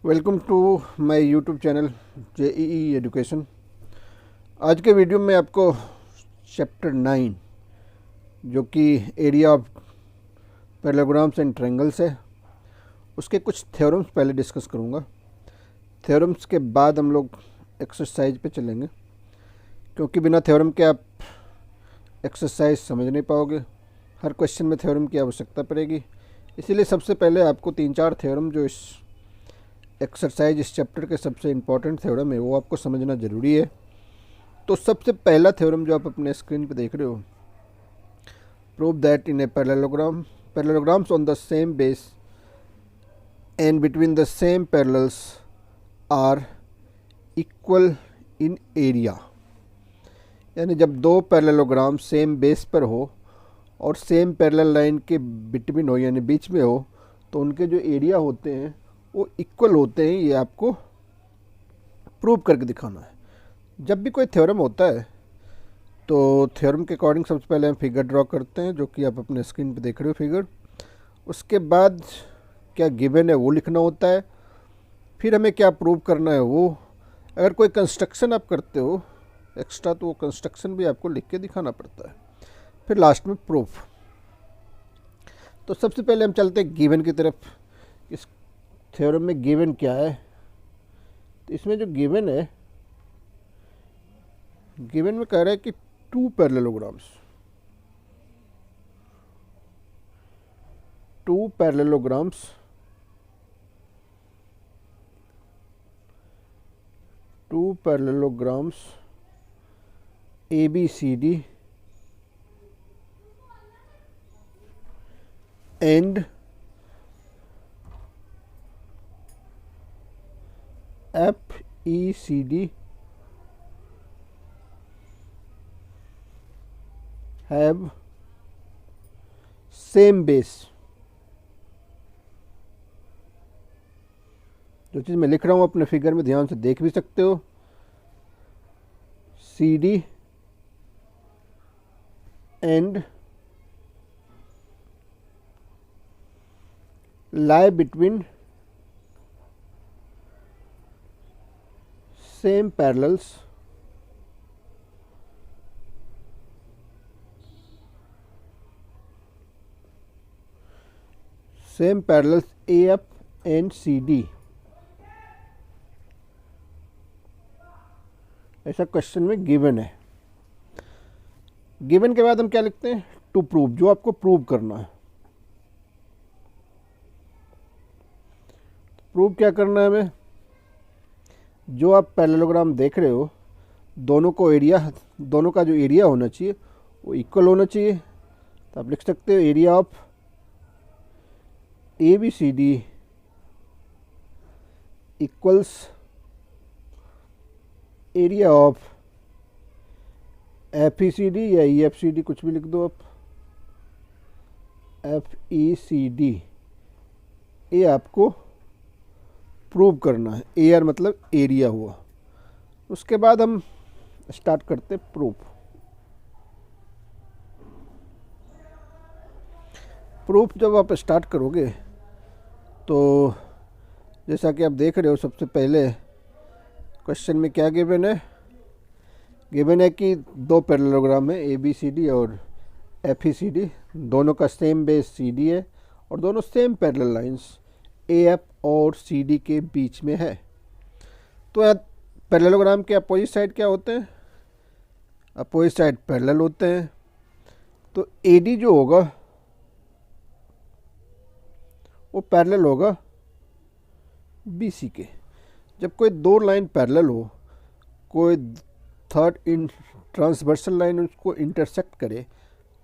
Welcome to my YouTube channel JEE education. आज के video में आपको चैप्टर 9 जो कि area of parallelograms and triangles है, उसके कुछ थ्योरम्स पहले डिस्कस करूँगा। थ्योरम्स के बाद हम लोग एक्सरसाइज पे चलेंगे, क्योंकि बिना थ्योरम के आप एक्सरसाइज समझ नहीं पाओगे। हर क्वेश्चन में थ्योरम की आवश्यकता पड़ेगी, इसीलिए सबसे पहले आपको 3-4 थ्योरम जो इस एक्सरसाइज इस चैप्टर के सबसे इम्पॉर्टेंट थ्योरम है वो आपको समझना ज़रूरी है। तो सबसे पहला थ्योरम जो आप अपने स्क्रीन पे देख रहे हो, prove that in a parallelograms on the same base and between the same parallels are equal in area. यानी जब दो पैरेललोग्राम सेम बेस पर हो और सेम पैरेलल लाइन के बिटवीन हो यानी बीच में हो, तो उनके जो एरिया होते हैं वो इक्वल होते हैं। ये आपको प्रूव करके दिखाना है। जब भी कोई थ्योरम होता है तो थ्योरम के अकॉर्डिंग सबसे पहले हम फिगर ड्रॉ करते हैं, जो कि आप अपने स्क्रीन पे देख रहे हो फिगर। उसके बाद क्या गिवन है वो लिखना होता है, फिर हमें क्या प्रूव करना है वो। अगर कोई कंस्ट्रक्शन आप करते हो एक्स्ट्रा, तो वो कंस्ट्रक्शन भी आपको लिख के दिखाना पड़ता है, फिर लास्ट में प्रूफ। तो सबसे पहले हम चलते हैं गिवन की तरफ। इस थ्योरम में गिवन क्या है, तो इसमें जो गिवन है, गिवन में कह रहा है कि two parallelograms ABCD and FECD have same base। जो चीज़ मैं लिख रहा हूँ अपने फिगर में ध्यान से देख भी सकते हो। CD and lie between same parallels AF and CD। ऐसा क्वेश्चन में गिवन है। गिवन के बाद हम क्या लिखते हैं, टू प्रूव, जो आपको प्रूव करना है। प्रूव क्या करना है हमें, जो आप पैरेललोग्राम देख रहे हो दोनों का जो एरिया होना चाहिए वो इक्वल होना चाहिए। तो आप लिख सकते हो area of ABCD equals area of FECD या EFCD, कुछ भी लिख दो आप, FECD। ये आपको प्रूव करना है। AR मतलब एरिया हुआ। उसके बाद हम स्टार्ट करते प्रूफ। प्रूफ जब आप स्टार्ट करोगे तो जैसा कि आप देख रहे हो, सबसे पहले क्वेश्चन में क्या गिवन है, गिवन है कि दो पैरेललोग्राम है ABCD और FECD, दोनों का सेम बेस CD है और दोनों सेम पैरेलल लाइंस AF और CD के बीच में है। तो पैरेललोग्राम के अपोजिट साइड क्या होते हैं, अपोजिट साइड पैरेलल होते हैं। तो AD जो होगा वो पैरेलल होगा BC के। जब कोई दो लाइन पैरेलल हो, कोई थर्ड ट्रांसवर्सल लाइन उसको इंटरसेक्ट करे,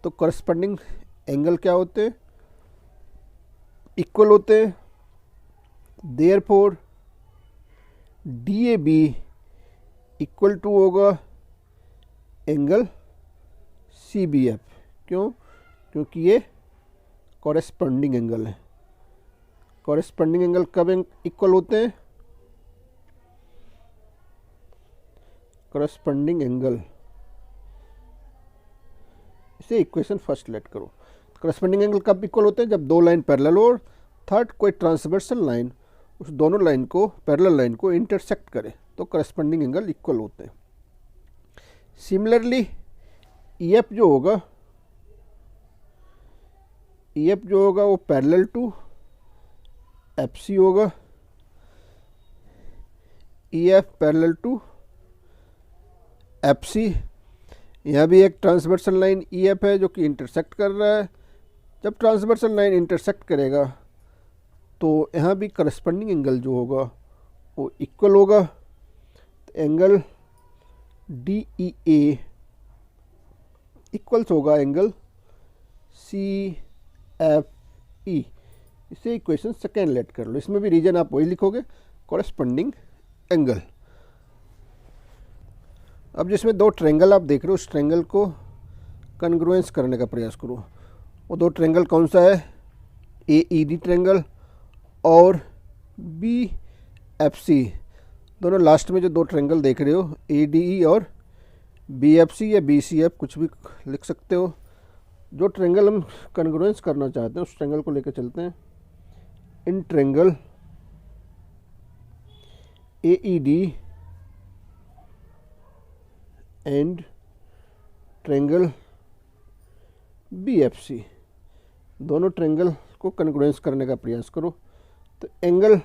तो करस्पॉन्डिंग एंगल क्या होते हैं, इक्वल होते हैं। देयरफॉर DAB इक्वल टू होगा एंगल CBF। क्यों, क्योंकि ये कॉरेस्पॉन्डिंग एंगल है। कॉरेस्पॉन्डिंग एंगल कब इक्वल होते हैं, कॉरेस्पॉन्डिंग एंगल, इसे इक्वेशन फर्स्ट लेट करो। कॉरेस्पॉन्डिंग एंगल कब इक्वल होते हैं, जब दो लाइन पैरेलल हो और थर्ड कोई ट्रांसवर्सल लाइन उस दोनों लाइन को, पैरेलल लाइन को इंटरसेक्ट करे तो करस्पॉन्डिंग एंगल इक्वल होते हैं। सिमिलरली EF जो होगा, EF जो होगा वो पैरेलल टू FC होगा, EF पैरेलल टू FC। यहाँ भी एक ट्रांसवर्सल लाइन EF है जो कि इंटरसेक्ट कर रहा है। जब ट्रांसवर्सल लाइन इंटरसेक्ट करेगा तो यहाँ भी करस्पॉन्डिंग एंगल जो होगा वो इक्वल होगा। तो एंगल DEA इक्वल्स होगा एंगल CFE। इसे इक्वेशन सेकेंड लेट कर लो। इसमें भी रीजन आप वही लिखोगे, करस्पॉन्डिंग एंगल। अब जिसमें दो ट्रायंगल आप देख रहे हो, उस ट्रायंगल को कन्ग्रुएंस करने का प्रयास करो। वो दो ट्रायंगल कौन सा है? AED ट्रायंगल और BFC। दोनों लास्ट में जो दो ट्रायंगल देख रहे हो, ADE और BFC या BCF, कुछ भी लिख सकते हो। जो ट्रायंगल हम कन्ग्रुएंस करना चाहते हैं उस ट्रायंगल को लेकर चलते हैं। In triangle AED and triangle BFC, दोनों ट्रायंगल को कन्ग्रुएंस करने का प्रयास करो। तो एंगल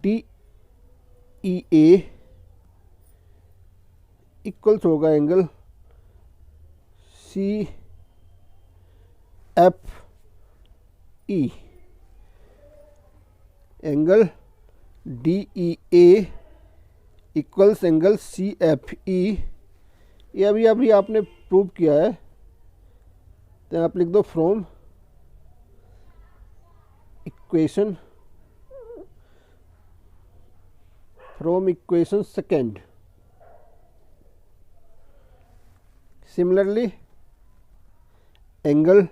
DEA इक्वल्स होगा angle CFE। Angle DEA equals angle CFE। ये अभी आपने प्रूव किया है, तो आप लिख दो from equation second. Similarly angle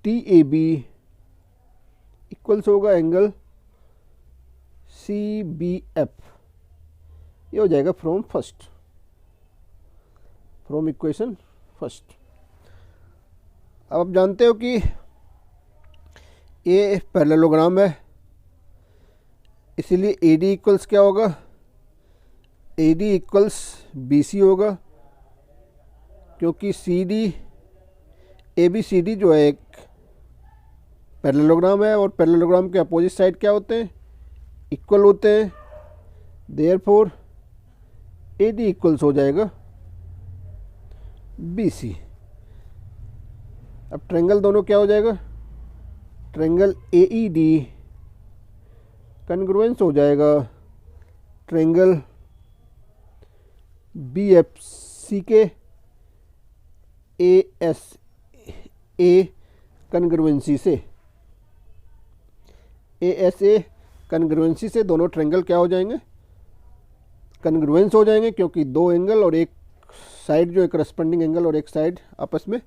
DAB equals होगा एंगल CBF। ये हो जाएगा फ्रॉम इक्वेशन फर्स्ट। अब आप जानते हो कि ये पैरेललोग्राम है, इसीलिए AD इक्वल्स क्या होगा? AD इक्वल्स BC होगा, क्योंकि ABCD जो है एक पैरेललोग्राम है और पैरेललोग्राम के अपोजिट साइड क्या होते हैं? इक्वल होते हैं। देयरफॉर AD इक्वल्स हो जाएगा BC। अब ट्रायंगल दोनों क्या हो जाएगा? ट्रायंगल AED कन्ग्रुएंस हो जाएगा ट्रायंगल BFC के ASA कन्ग्रुएंसी से। ASA कन्ग्रुएंसी से दोनों ट्रायंगल क्या हो जाएंगे? कन्ग्रुएंस हो जाएंगे, क्योंकि दो एंगल और एक साइड जो है करस्पॉन्डिंग एंगल और एक साइड आपस में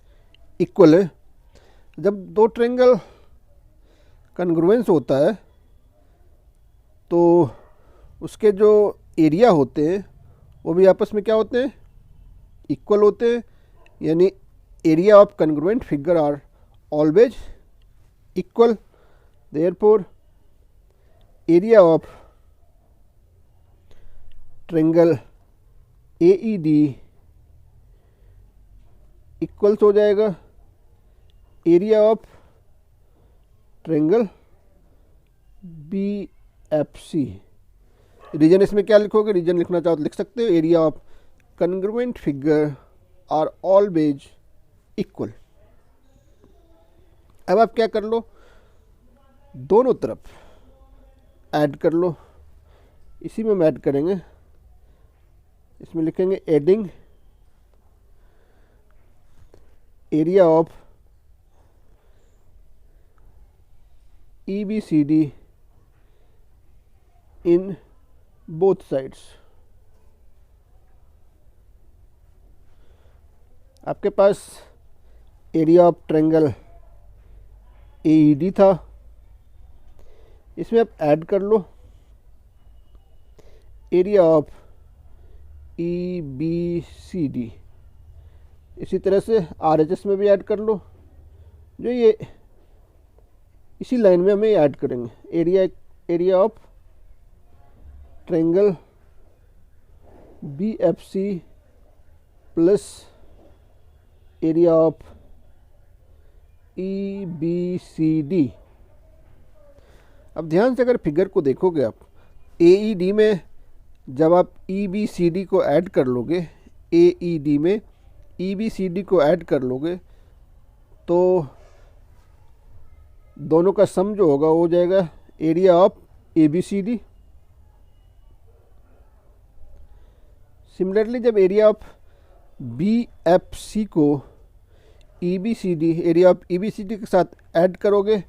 इक्वल है। जब दो ट्रायंगल कन्ग्रुएंस होता है तो उसके जो एरिया होते हैं वो भी आपस में क्या होते हैं? इक्वल होते हैं। यानी area of congruent figure are always equal. Therefore area of triangle AED equals हो जाएगा area of triangle BFC। Reason इसमें क्या लिखोगे? रीजन लिखना चाहो तो लिख सकते हो, area of congruent figure are always equal. अब आप क्या कर लो, दोनों तरफ ऐड कर लो। इसी में हम ऐड करेंगे, इसमें लिखेंगे adding area of EBCD in both sides. आपके पास एरिया ऑफ ट्रायंगल AED था, इसमें आप ऐड कर लो एरिया ऑफ EBCD। इसी तरह से RHS में भी ऐड कर लो। जो ये इसी लाइन में हमें ऐड करेंगे। Area of triangle BFC plus area of EBCD। अब ध्यान से अगर फिगर को देखोगे आप, AED में जब आप EBCD को ऐड कर लोगे, AED में EBCD को ऐड कर लोगे तो दोनों का सम जो होगा वो हो जाएगा एरिया ऑफ ABCD। सिमिलरली जब एरिया ऑफ BFC को एरिया ऑफ EBCD के साथ ऐड करोगे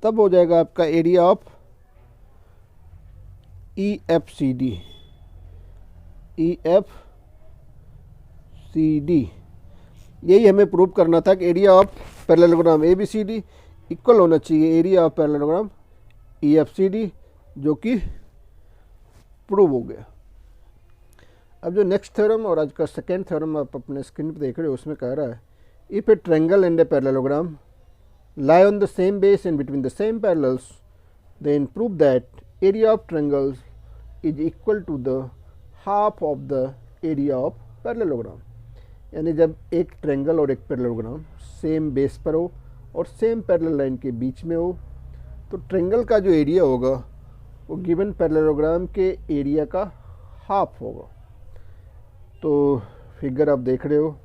तब हो जाएगा आपका एरिया ऑफ EFCD। यही हमें प्रूव करना था कि area of parallelogram ABCD equal होना चाहिए एरिया ऑफ पैरेललोग्राम EFCD, जो कि प्रूव हो गया। अब जो नेक्स्ट थ्योरम और आज का सेकेंड थ्योरम आप अपने स्क्रीन पर देख रहे हो, उसमें कह रहा है if A triangle and a parallelogram lie on the same base and between the same parallels, then prove that area of triangles is equal to the half of the area of parallelogram। यानी जब एक triangle और एक parallelogram same base पर हो और same parallel line के बीच में हो तो ट्रायंगल का जो एरिया होगा वो गिवन पैरेललोग्राम के एरिया का हाफ होगा। तो फिगर आप देख रहे हो,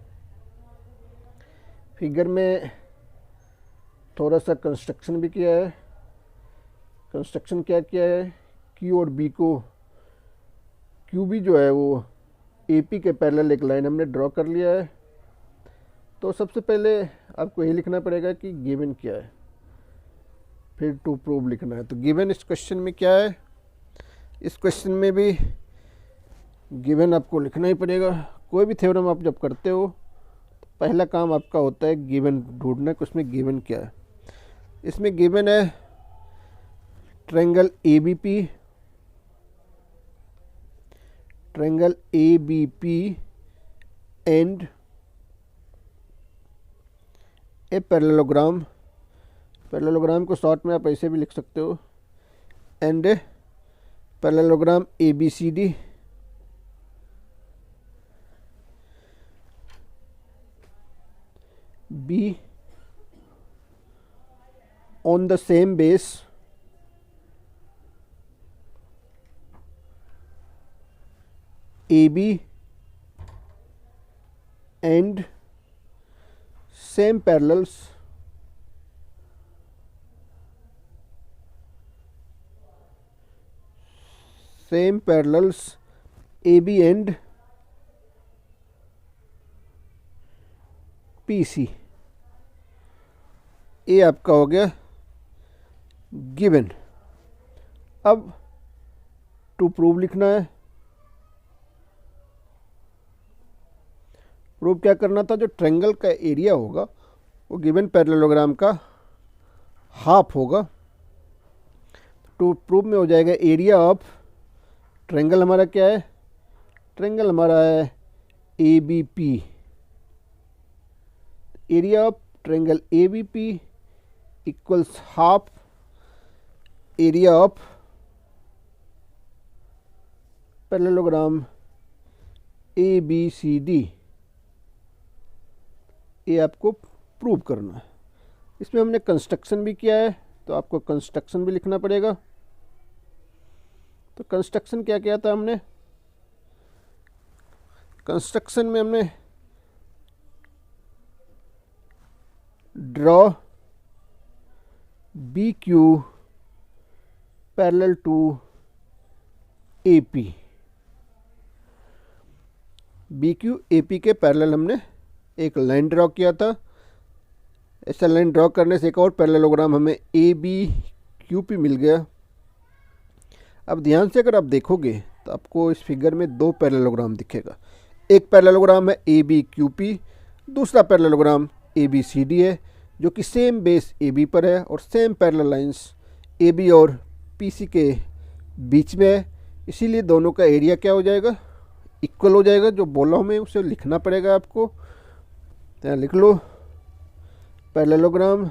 फिगर में थोड़ा सा कंस्ट्रक्शन भी किया है। कंस्ट्रक्शन क्या किया है, Q और B को, QB जो है वो AP के पैरेलल एक लाइन हमने ड्रॉ कर लिया है। तो सबसे पहले आपको ये लिखना पड़ेगा कि गिवन क्या है, फिर टू प्रूव लिखना है। तो गिवन इस क्वेश्चन में क्या है, इस क्वेश्चन में भी गिवन आपको लिखना ही पड़ेगा। कोई भी थ्योरम आप जब करते हो तो पहला काम आपका होता है गिवन ढूंढना कि उसमें गिवन क्या है। इसमें गिवन है triangle ABP and a parallelogram. Parallelogram को शॉर्ट में आप ऐसे भी लिख सकते हो, and a parallelogram ABCD। B on the same base AB and same parallels AB and PC। ये आपका हो गया गिवन। अब टू प्रूव लिखना है। प्रूव क्या करना था, जो ट्रायंगल का एरिया होगा वो गिवन पैरेललोग्राम का हाफ होगा। टू प्रूव में हो जाएगा एरिया ऑफ ट्रायंगल, हमारा क्या है, ट्रायंगल हमारा है ABP। Area of triangle ABP equals half area of parallelogram ABCD। ये आपको प्रूव करना है। इसमें हमने कंस्ट्रक्शन भी किया है तो आपको कंस्ट्रक्शन भी लिखना पड़ेगा। तो कंस्ट्रक्शन क्या किया था हमने, कंस्ट्रक्शन में हमने draw BQ parallel to AP। BQ AP के पैरेलल हमने एक लाइन ड्रॉ किया था। ऐसा लाइन ड्रॉ करने से एक और पैरेललोग्राम हमें ABQP मिल गया। अब ध्यान से अगर आप देखोगे तो आपको इस फिगर में दो पैरेललोग्राम दिखेगा। एक पैरेललोग्राम है ABQP, दूसरा पैरेललोग्राम ABCD है, जो कि सेम बेस AB पर है और सेम पैरेलल लाइंस AB और PC के बीच में है। इसीलिए दोनों का एरिया क्या हो जाएगा, इक्वल हो जाएगा। जो बोला हमें उसे लिखना पड़ेगा आपको। तो लिख लो parallelogram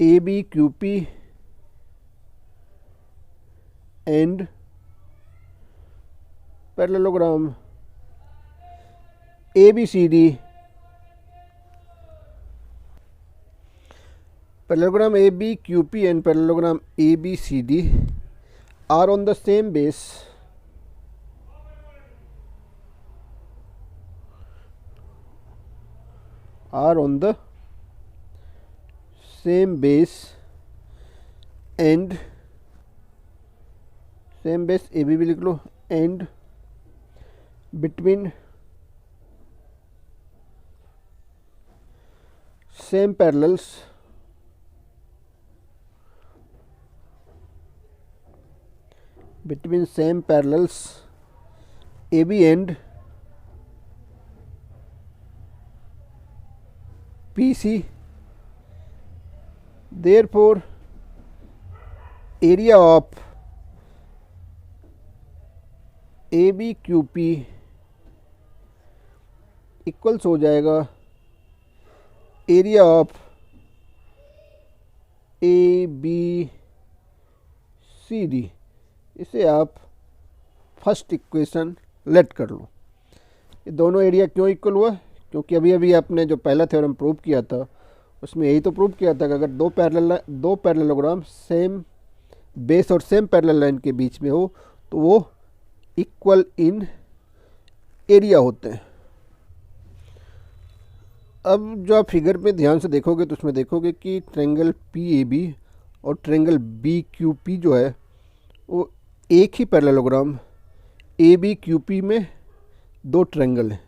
A B Q P and parallelogram A B C D, parallelogram ABQP and parallelogram ABCD are on the same base, and same base AB भी लिख लो, and between same parallels AB and PC, therefore area of ABQP equals हो जाएगा area of ABCD। इसे आप first equation let कर लो। ये दोनों area क्यों इक्वल हुआ? क्योंकि अभी अभी आपने जो पहला थ्योरम प्रूव किया था उसमें यही तो प्रूव किया था कि अगर दो पैरेललोग्राम सेम बेस और सेम पैरेलल लाइन के बीच में हो तो वो इक्वल इन एरिया होते हैं। अब जो आप फिगर में ध्यान से देखोगे तो उसमें देखोगे कि ट्रायंगल PAB और ट्रायंगल BQP जो है वो एक ही पैरेललोग्राम ABQP में दो ट्रायंगल हैं।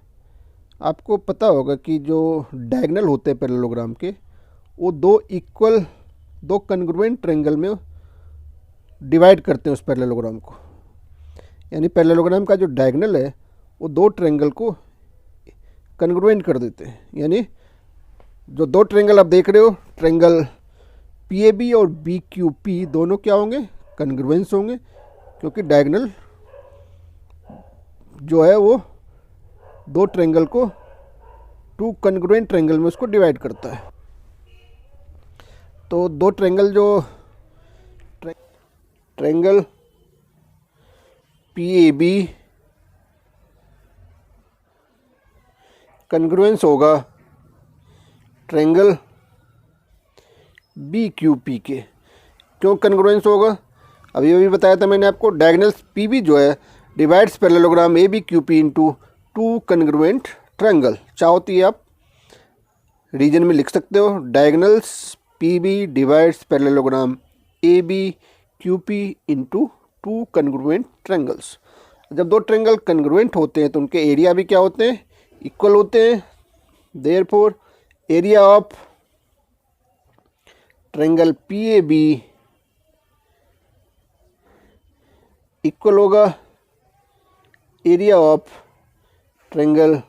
आपको पता होगा कि जो डायगोनल होते हैं पैरेललोग्राम के वो दो कन्ग्रुएंट ट्रायंगल में डिवाइड करते हैं उस पैरेललोग्राम को, यानी पैरेललोग्राम का जो डायगोनल है वो दो ट्रायंगल को कन्ग्रुएंट कर देते हैं। यानी जो दो ट्रायंगल आप देख रहे हो, ट्रायंगल PAB और BQP दोनों क्या होंगे? कन्ग्रुएंस होंगे, क्योंकि डायगोनल जो है वो दो ट्रायंगल को टू कन्ग्रुएंट ट्रायंगल में उसको डिवाइड करता है। तो दो ट्रायंगल जो ट्रायंगल PAB कन्ग्रुएंस होगा ट्रायंगल BQP के। क्यों कन्ग्रुएंस होगा? अभी बताया था मैंने आपको, डायगोनल PB जो है divides parallelogram ABQP into two congruent triangle. चाहो तो ये आप रीजन में लिख सकते हो, diagonals PB divides parallelogram ABQP into two congruent triangles. जब दो ट्रायंगल कन्ग्रुएंट होते हैं तो उनके एरिया भी क्या होते हैं? इक्वल होते हैं। Therefore area of triangle PAB equal होगा एरिया ऑफ ट्रायंगल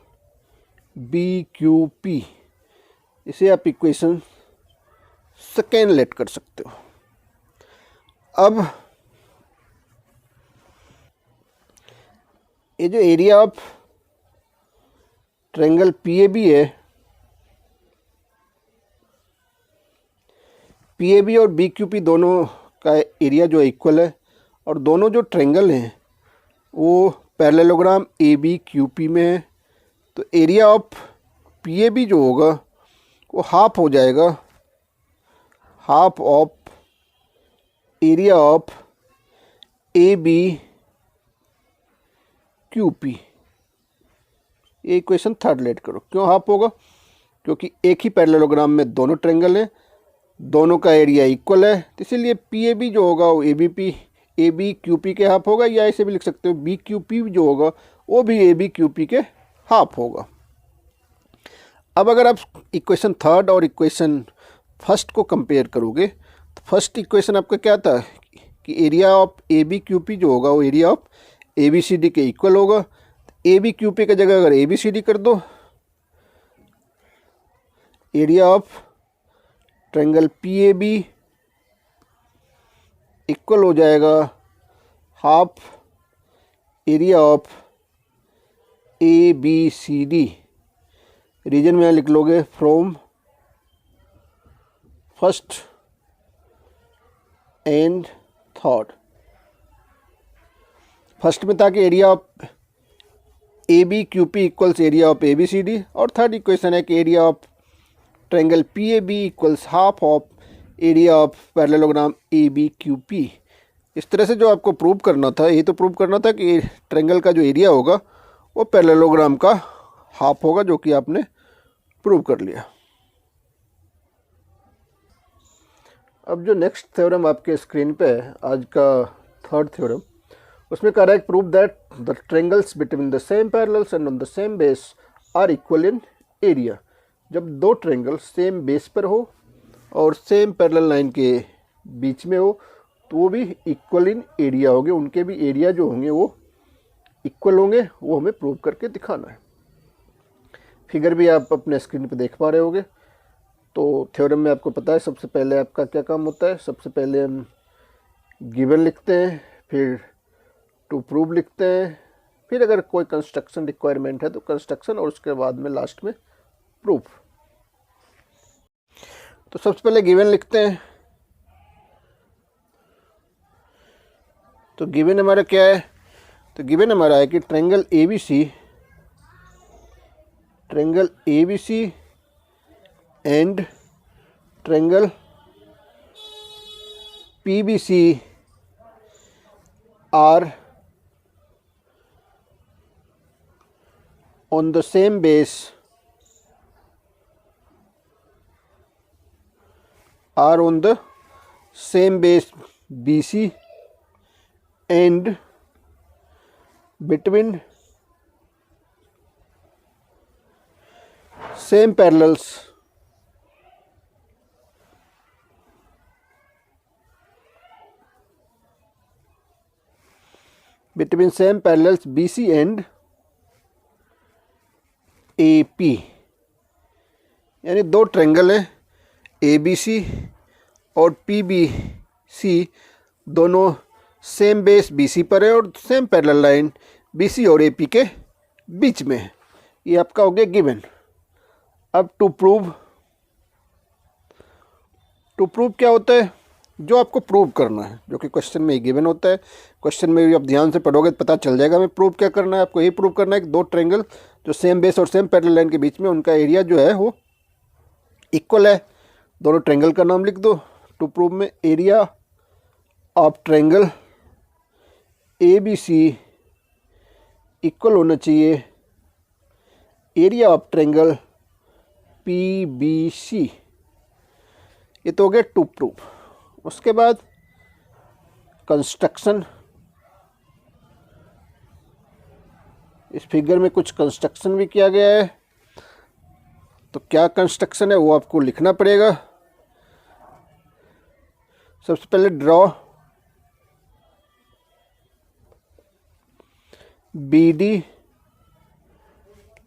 BQP। इसे आप इक्वेशन सेकेंड लेट कर सकते हो। अब ये जो एरिया ऑफ ट्रायंगल PAB है, PAB और BQP दोनों का एरिया जो इक्वल है और दोनों जो ट्रायंगल हैं वो पैरेललोग्राम ABQP में है, तो एरिया ऑफ PAB जो होगा वो हाफ हो जाएगा half of area of ABQP। ये इक्वेशन थर्ड लेट करो। क्यों हाफ होगा? क्योंकि एक ही पैरेललोग्राम में दोनों ट्रायंगल हैं, दोनों का एरिया इक्वल है, तो इसीलिए PAB जो होगा वो ABQP के हाफ होगा, या ऐसे भी लिख सकते हो BQP जो होगा वो भी ABQP के हाफ होगा। अब अगर आप इक्वेशन थर्ड और इक्वेशन फर्स्ट को कंपेयर करोगे तो फर्स्ट इक्वेशन आपका क्या था कि एरिया ऑफ ABQP जो होगा वो एरिया ऑफ ABCD के इक्वल होगा। ABQP की जगह अगर ABCD कर दो, area of triangle PAB equal हो जाएगा half area of ABCD। Reason में लिख लोगे from first and third. First में था कि area of A B Q P equals area of A B C D, और थर्ड इक्वेशन है कि area of triangle P A B equals half of area of parallelogram A B Q P. इस तरह से जो आपको prove करना था, ये तो प्रूव करना था कि ट्रायंगल का जो एरिया होगा वो पैरेललोग्राम का हाफ होगा, जो कि आपने प्रूव कर लिया। अब जो नेक्स्ट थ्योरम आपके स्क्रीन पे है, आज का थर्ड थ्योरम, उसमें कह रहा है prove that the triangles between the same parallels and on the same base are equal in area. जब दो ट्रायंगल सेम बेस पर हो और सेम पैरेलल लाइन के बीच में हो तो वो भी इक्वल इन एरिया होंगे, उनके भी एरिया जो होंगे वो इक्वल होंगे। वो हमें प्रूव करके दिखाना है। फिगर भी आप अपने स्क्रीन पे देख पा रहे होगे। तो थ्योरम में आपको पता है सबसे पहले आपका क्या काम होता है। सबसे पहले हम गिवन लिखते हैं, फिर टू प्रूव लिखते हैं, फिर अगर कोई कंस्ट्रक्शन रिक्वायरमेंट है तो कंस्ट्रक्शन, और उसके बाद में लास्ट में प्रूफ। तो सबसे पहले गिवन लिखते हैं। तो गिवन हमारा क्या है? तो गिवन हमारा है कि triangle A B C and triangle P B C are on the same base BC and between same parallels BC and AP, यानी दो ट्रायंगल हैं ABC और PBC, दोनों सेम बेस BC पर है और सेम पैरेलल लाइन BC और AP के बीच में है। ये आपका हो गया गिवन। अब टू प्रूव क्या होता है? जो आपको प्रूव करना है, जो कि क्वेश्चन में ही गिवन होता है। क्वेश्चन में भी आप ध्यान से पढ़ोगे तो पता चल जाएगा हमें प्रूव क्या करना है। आपको यही प्रूव करना है कि दो ट्रायंगल जो सेम बेस और सेम पैरेलल लाइन के बीच में, उनका एरिया जो है वो इक्वल है। दोनों ट्रायंगल का नाम लिख दो। टू प्रूव में area of triangle A B C equal होना चाहिए area of triangle P B C. ये तो हो गया टू प्रूव। उसके बाद कंस्ट्रक्शन। इस फिगर में कुछ कंस्ट्रक्शन भी किया गया है। तो क्या कंस्ट्रक्शन है वो आपको लिखना पड़ेगा। सबसे पहले draw BD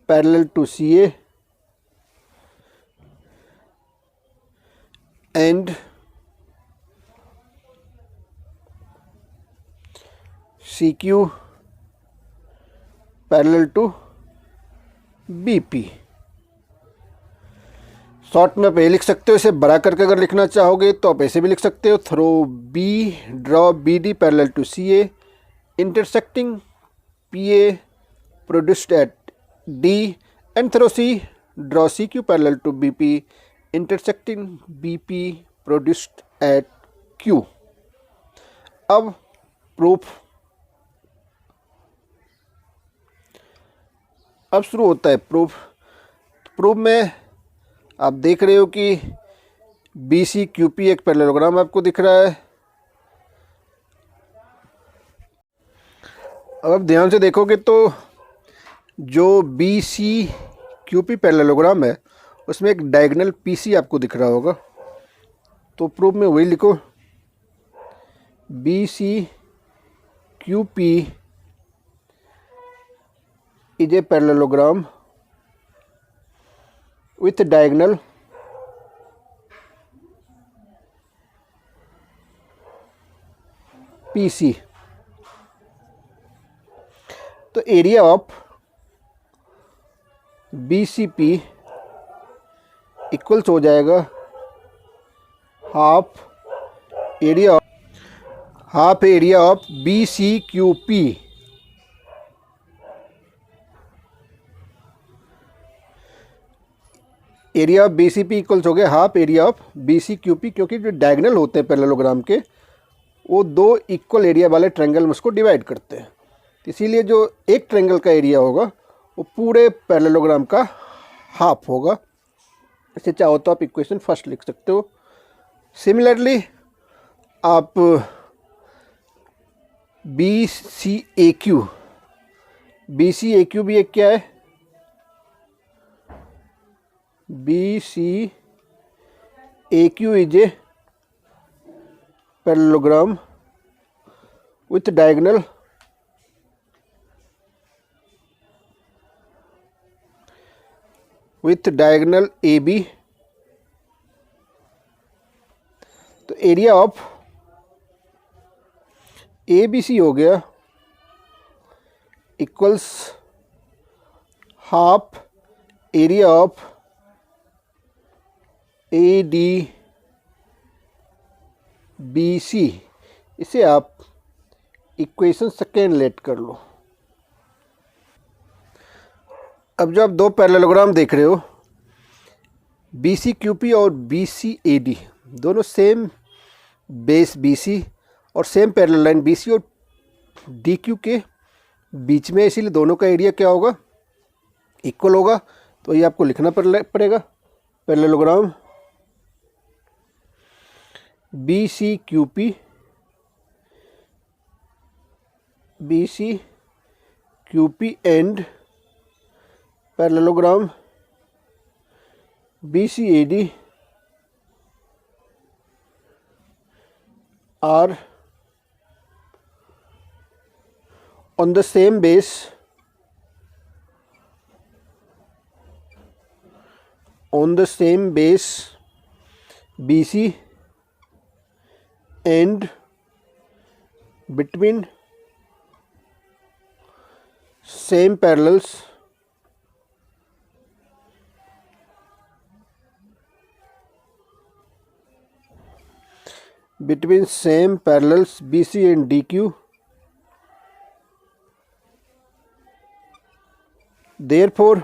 parallel to CA and CQ parallel to BP। Short में आप ये लिख सकते हो, इसे बड़ा करके अगर लिखना चाहोगे तो आप ऐसे भी लिख सकते हो। Through draw BD parallel to CA intersecting PA produced at D and through C draw CQ parallel to BP intersecting BP produced at Q। अब प्रूफ। अब शुरू होता है प्रूफ। प्रूफ में आप देख रहे हो कि BCQP एक पैरेललोग्राम आपको दिख रहा है। अब आप ध्यान से देखोगे तो जो BCQP पैरेललोग्राम है उसमें एक डायगोनल PC आपको दिख रहा होगा। तो प्रूफ में वही लिखो, BCQP is a parallelogram with diagonal PC। तो एरिया ऑफ BCP इक्वल्स हो जाएगा half area half area of B C Q P. Area of B C P equals हो गया half area of B C Q P, क्योंकि जो diagonal होते हैं parallelogram के वो दो इक्वल एरिया वाले ट्रायंगल में उसको डिवाइड करते हैं, इसीलिए जो एक ट्रायंगल का एरिया होगा वो पूरे पैरेललोग्राम का हाफ होगा। इसे चाहो तो आप इक्वेशन फर्स्ट लिख सकते हो। सिमिलरली आप बी सी ए क्यू भी एक क्या है, B C A Q is a parallelogram with diagonal A B. तो area of A B C हो गया equals half area of A D B C. इसे आप इक्वेशन सेकेंड लेट कर लो। अब जो आप दो पैरेललोग्राम देख रहे हो बी सी क्यू पी और बी सी ए डी, दोनों सेम बेस बी सी और same parallel line B C और डी क्यू के बीच में, इसीलिए दोनों का एरिया क्या होगा, इक्वल होगा। तो ये आपको लिखना पड़ेगा parallelogram B C Q P and parallelogram B C A D are on the same base BC and between same parallels BC and DQ. Therefore,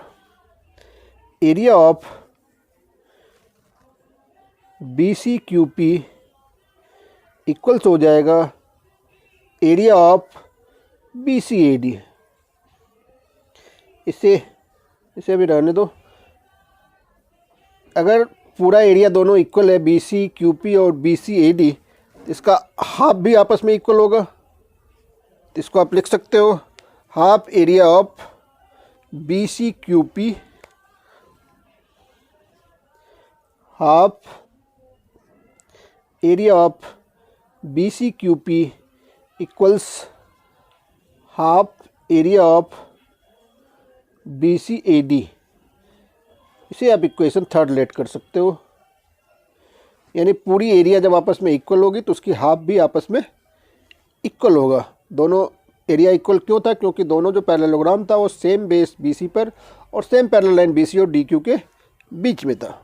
area of BCQP equals हो जाएगा एरिया ऑफ BCAD। इसे अभी रहने दो। अगर पूरा area दोनों equal है BCQP और BCAD, इसका हाफ भी आपस में इक्वल होगा। तो इसको आप लिख सकते हो half area of BCQP equals half area of BCAD। इसे आप इक्वेशन थर्ड लेट कर सकते हो, यानी पूरी एरिया जब आपस में इक्वल होगी तो उसकी हाफ भी आपस में इक्वल होगा। दोनों एरिया इक्वल क्यों था, क्योंकि दोनों जो पैरेललोग्राम था वो सेम बेस BC पर और सेम पैरेलल लाइन BC और DQ के बीच में था।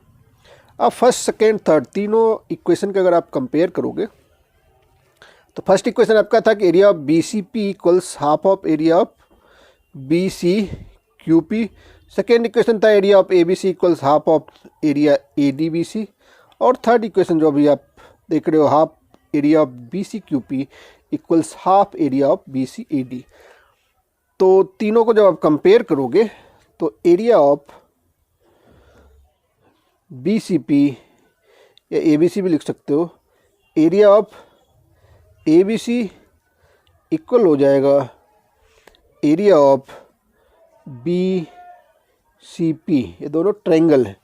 अब फर्स्ट सेकेंड थर्ड तीनों इक्वेशन का अगर आप कंपेयर करोगे तो फर्स्ट इक्वेशन आपका था कि area of BCP equals half of area of BCQP। Second equation था area of ABC equals half of area ADBC। और थर्ड इक्वेशन जो अभी आप देख रहे हो half area of BCQP equals half area of BCAD। तो तीनों को जब आप कंपेयर करोगे तो एरिया ऑफ BCP या ABC भी लिख सकते हो, एरिया ऑफ ABC इक्वल हो जाएगा एरिया ऑफ BCP। ये दोनों ट्रायंगल है,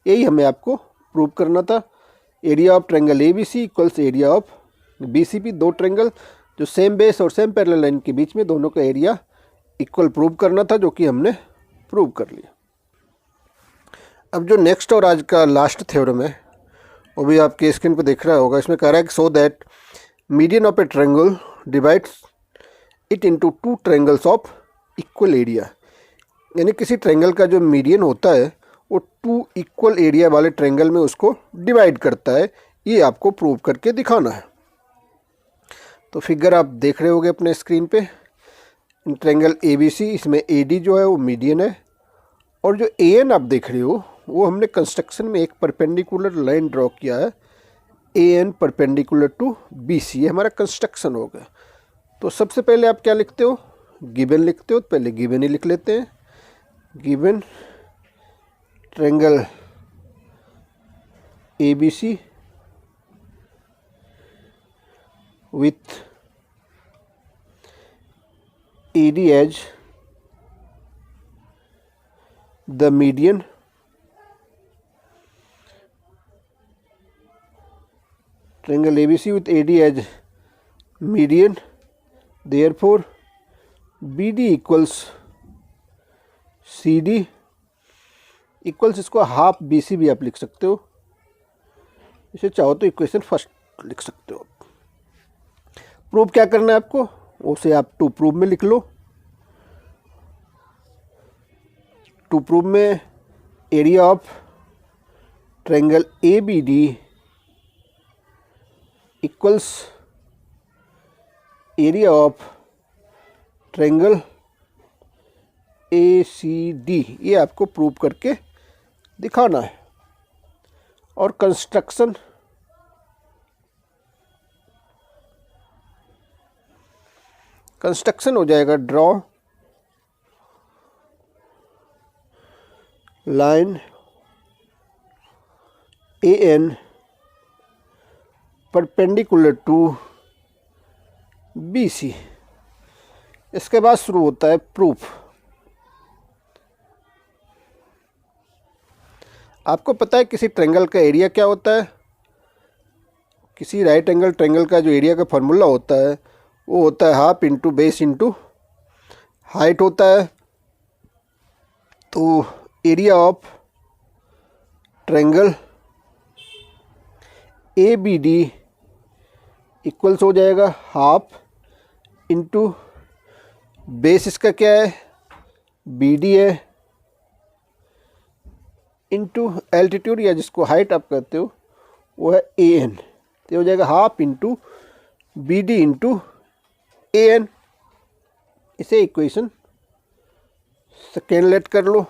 यही हमें आपको प्रूव करना था। Area of triangle ABC equals area of BCP। दो ट्रायंगल जो सेम बेस और सेम पैरेलल लाइन के बीच में, दोनों का एरिया इक्वल प्रूव करना था, जो कि हमने प्रूव कर लिया। अब जो नेक्स्ट और आज का लास्ट थ्योरम है वो भी आपके स्क्रीन पर दिख रहा होगा। इसमें कह रहा है कि so that median of A triangle divides it into two triangles of equal area. यानी किसी ट्रायंगल का जो मीडियन होता है वो टू इक्वल एरिया वाले ट्रायंगल में उसको डिवाइड करता है। ये आपको प्रूव करके दिखाना है। तो फिगर आप देख रहे होगे अपने स्क्रीन पे, ट्रायंगल ABC, इसमें AD जो है वो मीडियन है, और जो AN आप देख रहे हो वो हमने कंस्ट्रक्शन में एक परपेंडिकुलर लाइन ड्रॉ किया है, AN परपेंडिकुलर टू BC, ये हमारा कंस्ट्रक्शन हो गया। तो सबसे पहले आप क्या लिखते हो, गिवन लिखते हो, तो पहले गिवन ही लिख लेते हैं। Given triangle ABC with AD as the median, triangle ABC with AD as median, therefore BD equals CD equals, इसको हाफ BC भी आप लिख सकते हो, इसे चाहो तो इक्वेशन फर्स्ट लिख सकते हो। प्रूव क्या करना है आपको, उसे आप टू प्रूव में लिख लो। टू प्रूव में area of triangle ABD equals area of triangle ACD, ये आपको प्रूव करके दिखाना है। और कंस्ट्रक्शन हो जाएगा, draw line AN perpendicular to BC। इसके बाद शुरू होता है प्रूफ। आपको पता है किसी ट्रायंगल का एरिया क्या होता है, किसी राइट एंगल ट्रायंगल का जो एरिया का फॉर्मूला होता है वो होता है half into base into height होता है। तो area of triangle ABD equals हो जाएगा हाफ इंटू बेस, इसका क्या है BD है, इंटू एल्टीट्यूड या जिसको हाइट आप कहते हो वो है AN, तो हो जाएगा half into BD into AN। इसे इक्वेशन सेकेंड लेट कर लो।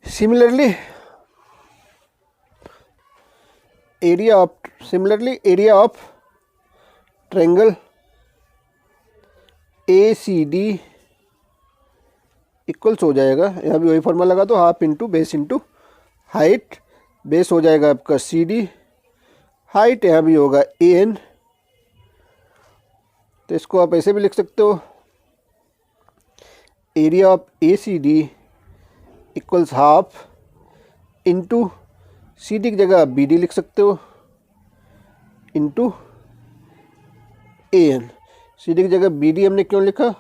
Similarly area of triangle ACD equals हो जाएगा, यहाँ भी वही फॉर्मूला लगा दो, half into base into height. Base हो जाएगा आपका CD, हाइट यहाँ भी होगा AN। तो इसको आप ऐसे भी लिख सकते हो, area of ACD equals half into CD की जगह आप BD लिख सकते हो इंटू AN। CD की जगह BD हमने क्यों लिखा,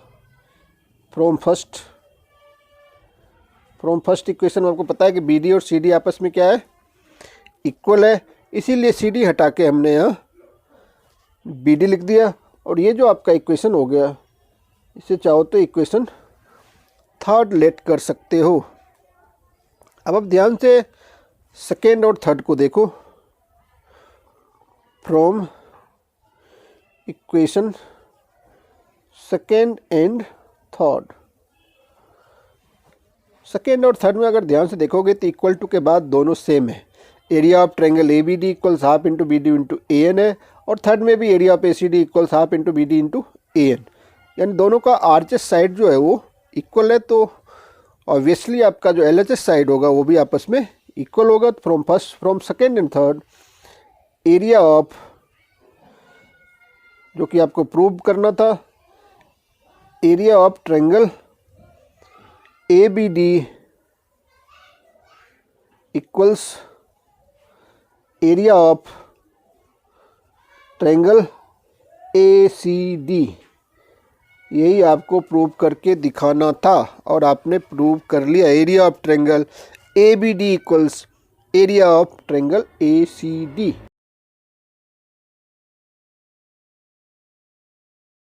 फ्रॉम फर्स्ट इक्वेशन आपको पता है कि BD और CD आपस में क्या है, इक्वल है, इसीलिए CD हटा के हमने यहाँ BD लिख दिया। और ये जो आपका इक्वेशन हो गया, इसे चाहो तो इक्वेशन थर्ड लेट कर सकते हो। अब आप ध्यान से सेकेंड और थर्ड को देखो। From equation second and third, second और थर्ड में अगर ध्यान से देखोगे तो इक्वल टू के बाद दोनों सेम है। Area of triangle ABD equals half into BD into AN है, और थर्ड में भी area of ACD equals half into BD into AN, यानी दोनों का RHS साइड जो है वो इक्वल है। तो ऑब्वियसली आपका जो LHS साइड होगा वो भी आपस में इक्वल होगा। From second and third area of, जो कि आपको प्रूव करना था, area of triangle ABD equals area of triangle ACD, यही आपको प्रूव करके दिखाना था और आपने प्रूव कर लिया। Area of triangle ABD equals area of triangle ACD।